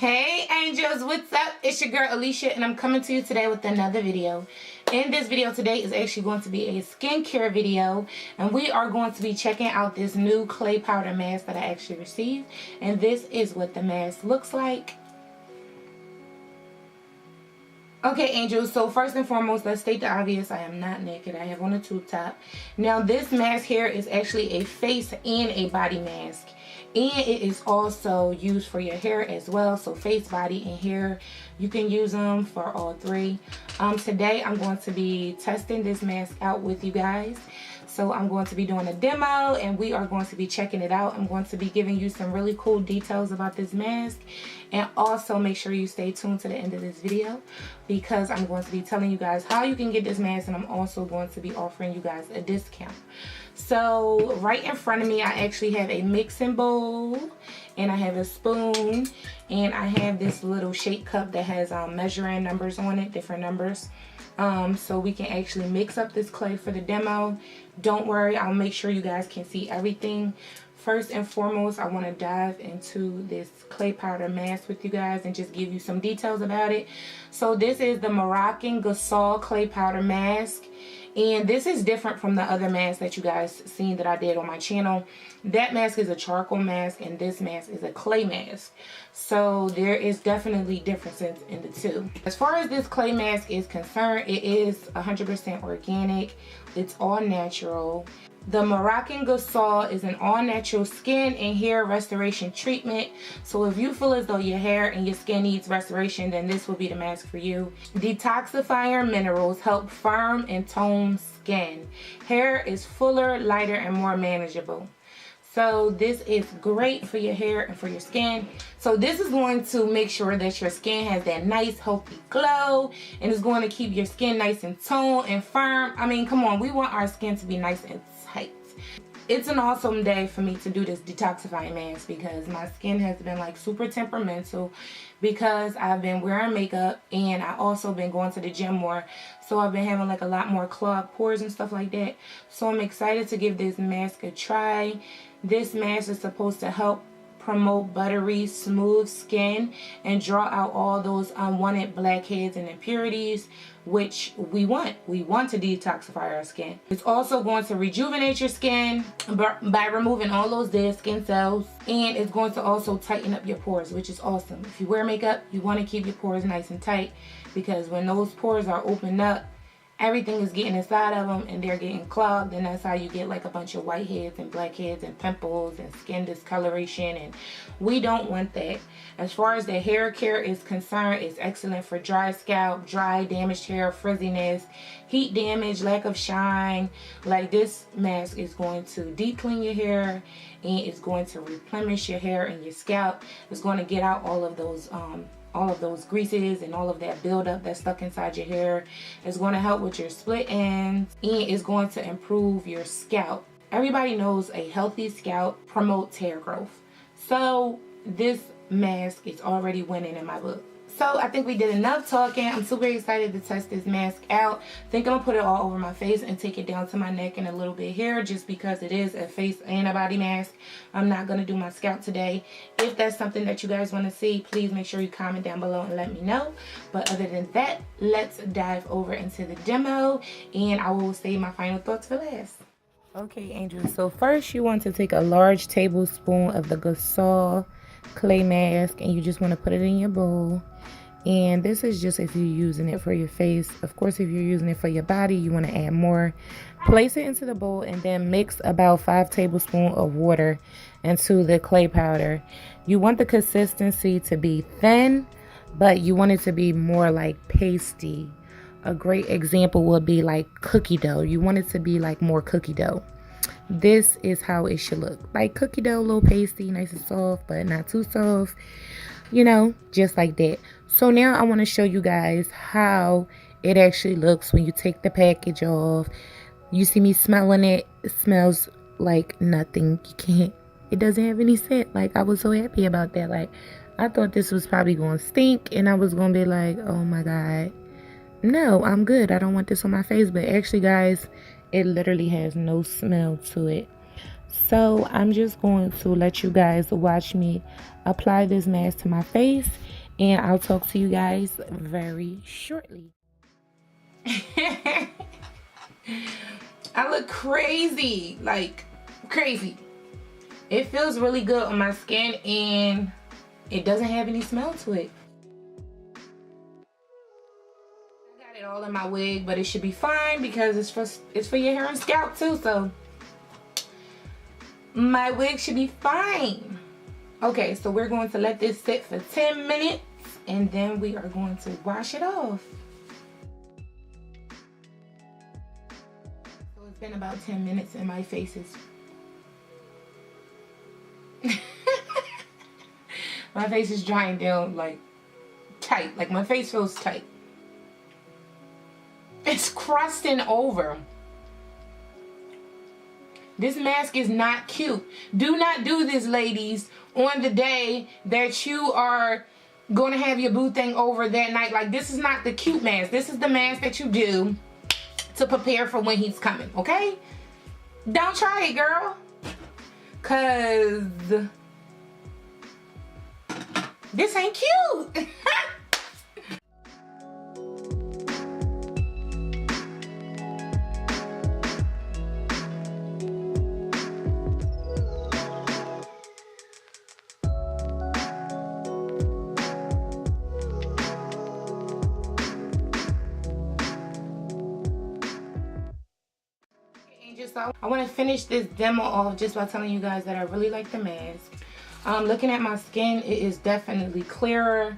Hey angels, what's up? It's your girl Alicia and I'm coming to you today with another video. In this video today is actually going to be a skincare video, and we are going to be checking out this new clay powder mask that I actually received, and this is what the mask looks like. Okay angels, so first and foremost, let's state the obvious. I am not naked. I have on a tube top. Now this mask here is actually a face and a body mask, and it is also used for your hair as well. So face, body, and hair, you can use them for all three. Today I'm going to be testing this mask out with you guys. So I'm going to be doing a demo and we are going to be checking it out. I'm going to be giving you some really cool details about this mask, and also make sure you stay tuned to the end of this video because I'm going to be telling you guys how you can get this mask, and I'm also going to be offering you guys a discount. So right in front of me I actually have a mixing bowl, and I have a spoon, and I have this little shake cup that has measuring numbers on it, different numbers. So we can actually mix up this clay for the demo. Don't worry, I'll make sure you guys can see everything. First and foremost, I want to dive into this clay powder mask with you guys and just give you some details about it. So this is the Moroccan Ghassoul clay powder mask, and this is different from the other mask that you guys seen that I did on my channel. That mask is a charcoal mask and this mask is a clay mask. So there is definitely differences in the two. As far as this clay mask is concerned, it is 100% organic. It's all natural. The Moroccan Ghassoul is an all-natural skin and hair restoration treatment. So if you feel as though your hair and your skin needs restoration, then this will be the mask for you. Detoxifier minerals help firm and tone skin. Hair is fuller, lighter, and more manageable. So this is great for your hair and for your skin. So this is going to make sure that your skin has that nice healthy glow, and it's going to keep your skin nice and toned and firm. I mean, come on, we want our skin to be nice and tight. It's an awesome day for me to do this detoxifying mask because my skin has been like super temperamental because I've been wearing makeup, and I also been going to the gym more. So I've been having like a lot more clogged pores and stuff like that. So I'm excited to give this mask a try. This mask is supposed to help promote buttery, smooth skin and draw out all those unwanted blackheads and impurities, which we want. We want to detoxify our skin. It's also going to rejuvenate your skin by removing all those dead skin cells, and it's going to also tighten up your pores, which is awesome. If you wear makeup, you want to keep your pores nice and tight, because when those pores are opened up, everything is getting inside of them and they're getting clogged, and that's how you get like a bunch of whiteheads and blackheads and pimples and skin discoloration, and we don't want that. As far as the hair care is concerned, it's excellent for dry scalp, dry, damaged hair, frizziness, heat damage, lack of shine. Like, this mask is going to deep clean your hair, and it's going to replenish your hair and your scalp. It's going to get out all of those greases and all of that buildup that's stuck inside your hair. It's going to help with your split ends, and it's going to improve your scalp. Everybody knows a healthy scalp promotes hair growth. So this mask is already winning in my book. So I think we did enough talking. I'm super excited to test this mask out. I think I'm gonna put it all over my face and take it down to my neck and a little bit here, just because it is a face and a body mask. I'm not gonna do my scalp today. If that's something that you guys want to see, please make sure you comment down below and let me know. But other than that, let's dive over into the demo, and I will save my final thoughts for last. Okay, angels, so first you want to take a large tablespoon of the Ghassoul clay mask, and you just want to put it in your bowl. And this is just if you're using it for your face. Of course, if you're using it for your body, you want to add more. Place it into the bowl and then mix about 5 tablespoons of water into the clay powder. You want the consistency to be thin, but you want it to be more like pasty. A great example would be like cookie dough. You want it to be like more cookie dough. This is how it should look. Like cookie dough, a little pasty, nice and soft, but not too soft. You know, just like that. So now I want to show you guys how it actually looks when you take the package off. You see me smelling it. It smells like nothing. It doesn't have any scent. Like, I was so happy about that. Like, I thought this was probably going to stink, and I was going to be like, oh my God. No, I'm good. I don't want this on my face. But actually, guys, it literally has no smell to it. So I'm just going to let you guys watch me apply this mask to my face, and I'll talk to you guys very shortly. I look crazy, like crazy. It feels really good on my skin, and it doesn't have any smell to it. I got it all in my wig, but it should be fine because it's for your hair and scalp too, so my wig should be fine. Okay, so we're going to let this sit for 10 minutes, and then we are going to wash it off. So it's been about 10 minutes and my face is my face is drying down like tight. Like my face feels tight. It's crusting over. This mask is not cute. Do not do this, ladies, on the day that you are going to have your boo thing over that night. Like, this is not the cute mask. This is the mask that you do to prepare for when he's coming, okay? Don't try it, girl. Because this ain't cute. So I want to finish this demo off just by telling you guys that I really like the mask. Looking at my skin, it is definitely clearer.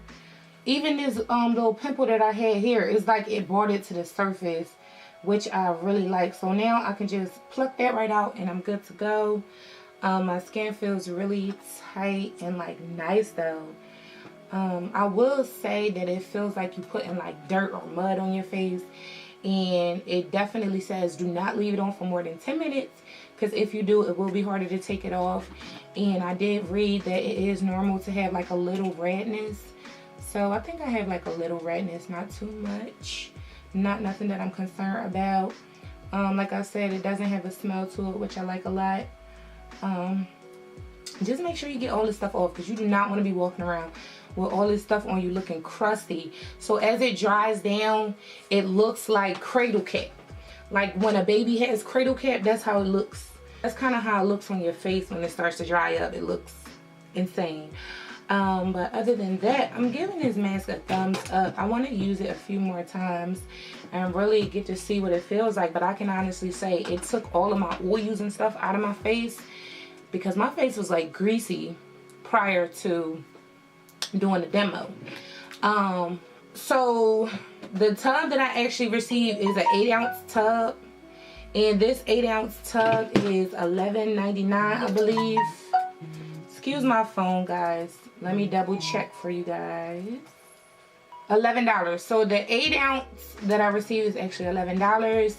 Even this little pimple that I had here is like it brought it to the surface, which I really like. So now I can just pluck that right out and I'm good to go. My skin feels really tight and like nice though. I will say that it feels like you putting like dirt or mud on your face. And it definitely says do not leave it on for more than 10 minutes, because if you do, it will be harder to take it off. And I did read that it is normal to have like a little redness. So I think I have like a little redness, not too much, not nothing that I'm concerned about. Like I said, it doesn't have a smell to it, which I like a lot. Just make sure you get all this stuff off, because you do not want to be walking around with all this stuff on you looking crusty. So as it dries down, it looks like cradle cap. Like when a baby has cradle cap, that's how it looks. That's kind of how it looks on your face when it starts to dry up. It looks insane. But other than that, I'm giving this mask a thumbs up. I want to use it a few more times and really get to see what it feels like. But I can honestly say it took all of my oils and stuff out of my face, because my face was like greasy prior to doing the demo. So the tub that I actually received is an 8-ounce tub, and this 8-ounce tub is $11.99, I believe. Excuse my phone, guys, let me double check for you guys. $11. So the 8-ounce that I received is actually $11.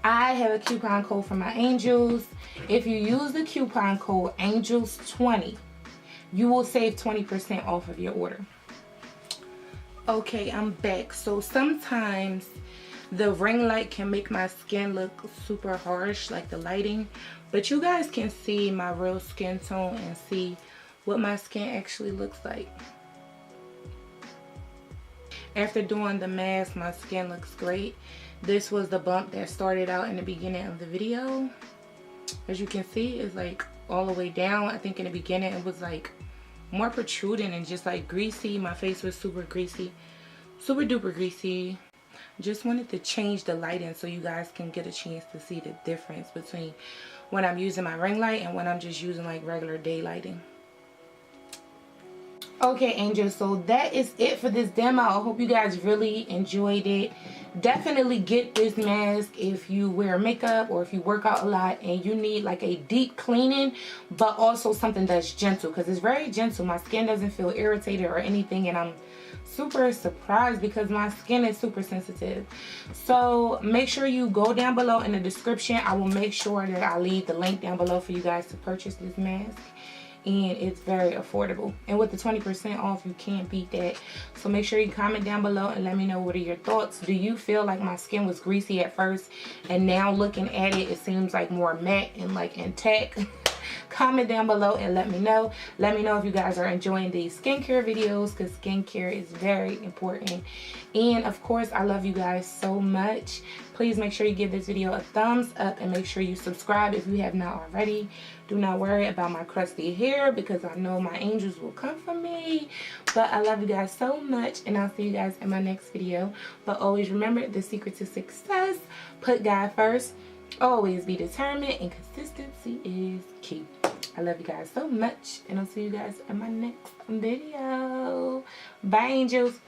I have a coupon code for my angels. If you use the coupon code ANGELS20, you will save 20% off of your order. Okay, I'm back. So sometimes the ring light can make my skin look super harsh, like the lighting, but you guys can see my real skin tone and see what my skin actually looks like. After doing the mask, my skin looks great. This was the bump that started out in the beginning of the video. As you can see, it's like all the way down. I think in the beginning it was like more protruding and just like greasy. My face was super greasy, super duper greasy. Just wanted to change the lighting so you guys can get a chance to see the difference between when I'm using my ring light and when I'm just using like regular day lighting. Okay, angels, so that is it for this demo. I hope you guys really enjoyed it. Definitely get this mask if you wear makeup or if you work out a lot and you need like a deep cleaning, but also something that's gentle, because it's very gentle. My skin doesn't feel irritated or anything, and I'm super surprised because my skin is super sensitive. So make sure you go down below in the description. I will make sure that I leave the link down below for you guys to purchase this mask. And it's very affordable, and with the 20% off, you can't beat that. So make sure you comment down below and let me know what are your thoughts. Do you feel like my skin was greasy at first and now looking at it, it seems like more matte and like intact? Comment down below and let me know. Let me know if you guys are enjoying these skincare videos, because skincare is very important. And of course, I love you guys so much. Please make sure you give this video a thumbs up and make sure you subscribe if you have not already. Do not worry about my crusty hair, because I know my angels will come for me. But I love you guys so much, and I'll see you guys in my next video. But always remember, the secret to success: put God first, always be determined, and consistency is key. I love you guys so much, and I'll see you guys in my next video. Bye, angels.